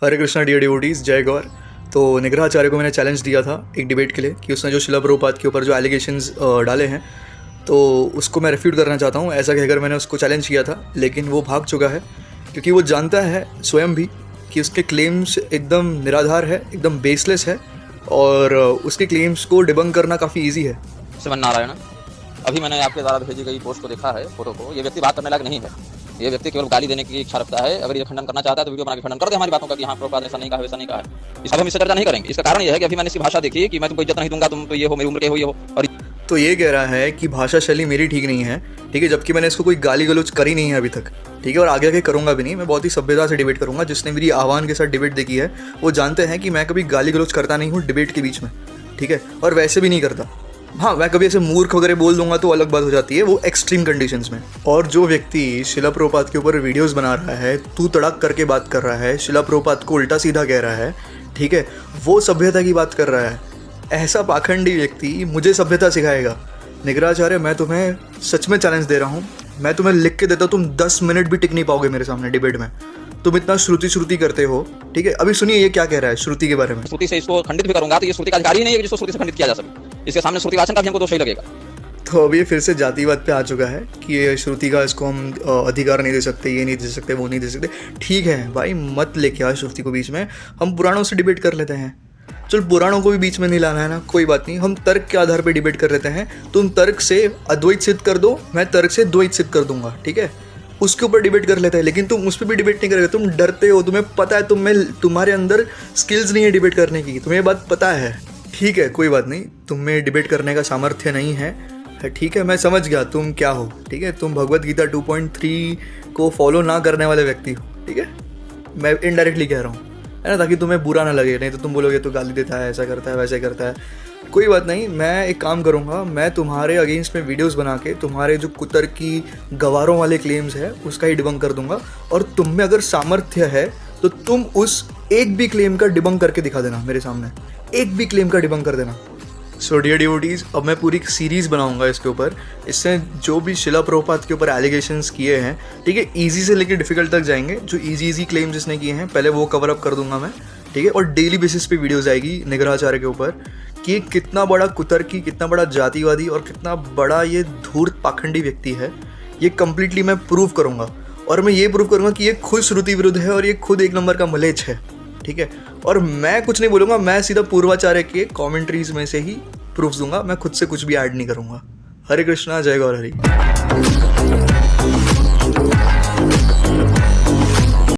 हरे Krishna dear devotees, जय गौर। तो निग्रहाचार्य को मैंने चैलेंज दिया था एक डिबेट के लिए कि उसने जो शिला प्रभुपाद के ऊपर जो एलिगेशंस डाले हैं तो उसको मैं रिफ्यूट करना चाहता हूँ, ऐसा कहकर मैंने उसको चैलेंज किया था। लेकिन वो भाग चुका है क्योंकि वो जानता है स्वयं भी कि उसके क्लेम्स एकदम निराधार है, एकदम बेसलेस है और उसके क्लेम्स को डिबंक करना काफ़ी ईजी है। श्रीमन नारायण, अभी मैंने आपके द्वारा भेजी गई पोस्ट को देखा है, फोटो को। ये व्यक्ति बात करने लायक नहीं है। ये व्यक्ति केवल गाली देने की इच्छा रखता है। अगर ये खंडन करना चाहता है तो वीडियो बना के खंडन कर दे हमारी बातों का कि हाँ प्रभुपाद ऐसा नहीं कहा, वैसा नहीं कहा है। इस अब हम इससे चर्चा नहीं करेंगे। इसका कारण यह है कि अभी मैंने इसकी भाषा देखी कि मैं तुमको इज्जत नहीं दूंगा, तुम तो ये हो, मेरी उम्र के हो, ये हो। और तो ये कह रहा है कि भाषा शैली मेरी ठीक नहीं है, ठीक है, जबकि मैंने इसको कोई गाली गलौज करी नहीं है अभी तक, ठीक है, और आगे करूंगा भी नहीं। मैं बहुत ही सभ्यता से डिबेट करूंगा। जिसने मेरी आह्वान के साथ डिबेट देखी है वो जानते हैं कि मैं कभी गाली गलौज करता नहीं हूँ डिबेट के बीच में, ठीक है, और वैसे भी नहीं करता। हाँ, मैं कभी ऐसे मूर्ख वगैरह बोल दूंगा तो अलग बात हो जाती है, वो एक्सट्रीम कंडीशंस में। और जो व्यक्ति शिला प्रभुपाद के ऊपर वीडियोस बना रहा है, तू तड़क करके बात कर रहा है, शिला प्रभुपाद को उल्टा सीधा कह रहा है, ठीक है, वो सभ्यता की बात कर रहा है। ऐसा पाखंडी व्यक्ति मुझे सभ्यता सिखाएगा। निग्रहाचार्य, मैं तुम्हें सच में चैलेंज दे रहा हूँ, मैं तुम्हें लिख के देता हूँ, तुम 10 मिनट भी टिक नहीं पाओगे मेरे सामने डिबेट में। तुम इतना श्रुति करते हो, ठीक है। अभी सुनिए ये क्या कह रहा है श्रुति के बारे में। श्रुति से इसको खंडित भी करूंगा तो ये श्रुति का अधिकारी ही नहीं है जिसको श्रुति से खंडित किया जा सके। इसके सामने श्रुति वाचन का भी हमको दोष ही लगेगा। तो अब ये फिर से जातिवाद पे आ चुका है कि ये श्रुति का इसको हम अधिकार नहीं दे सकते, ये नहीं दे सकते, वो नहीं दे सकते। ठीक है भाई, मत लेके आ श्रुति को बीच में, हम पुराणों से डिबेट कर लेते हैं। चल, पुराणों को भी बीच में नहीं लाना है ना, कोई बात नहीं, हम तर्क के आधार पे डिबेट कर लेते हैं। तुम तर्क से अद्वैत सिद्ध कर दो, मैं तर्क से द्वैत सिद्ध कर दूंगा, ठीक है, उसके ऊपर डिबेट कर लेते हैं। लेकिन तुम उस पर भी डिबेट नहीं करोगे, तुम डरते हो, तुम्हें पता है तुम्हारे अंदर स्किल्स नहीं है डिबेट करने की, तुम्हें ये बात पता है, ठीक है, कोई बात नहीं, तुम में डिबेट करने का सामर्थ्य नहीं है, ठीक है, मैं समझ गया तुम क्या हो, ठीक है, तुम भगवत गीता 2.3 को फॉलो ना करने वाले व्यक्ति हो, ठीक है, मैं इनडायरेक्टली कह रहा हूँ, है ना, ताकि तुम्हें बुरा ना लगे, नहीं तो तुम बोलोगे तो गाली देता है, ऐसा करता है, वैसे करता है। कोई बात नहीं, मैं एक काम करूँगा, मैं तुम्हारे अगेंस्ट में वीडियोस बना के तुम्हारे जो कुतर्की गवारों वाले क्लेम्स है उसका ही डिबंक कर दूंगा। और तुम में अगर सामर्थ्य है तो तुम उस एक भी क्लेम का डिबंक करके दिखा देना मेरे सामने, एक भी क्लेम का डिबंक कर देना। सो डियर डिवोटीज, अब मैं पूरी एक सीरीज़ बनाऊंगा इसके ऊपर। इससे जो भी शिला प्रभुपाद के ऊपर एलिगेशंस किए हैं, ठीक है, ईजी से लेकर डिफिकल्ट तक जाएंगे। जो ईजी क्लेम जिसने किए हैं पहले वो कवर अप कर दूंगा मैं, ठीक है, और डेली बेसिस पे वीडियोस आएगी निग्रहाचार्य के ऊपर कि कितना बड़ा कुतर्की, कितना बड़ा जातिवादी और कितना बड़ा ये धूर्त पाखंडी व्यक्ति है। ये कंप्लीटली मैं प्रूव करूँगा और मैं ये प्रूव करूँगा कि ये खुद श्रुति विरुद्ध है और ये खुद एक नंबर का मलेच्छ है, ठीक है। और मैं कुछ नहीं बोलूँगा, मैं सीधा पूर्वाचार्य के कमेंट्रीज में से ही प्रूफ दूंगा, मैं खुद से कुछ भी ऐड नहीं करूँगा। हरे कृष्णा, जय गौर हरि।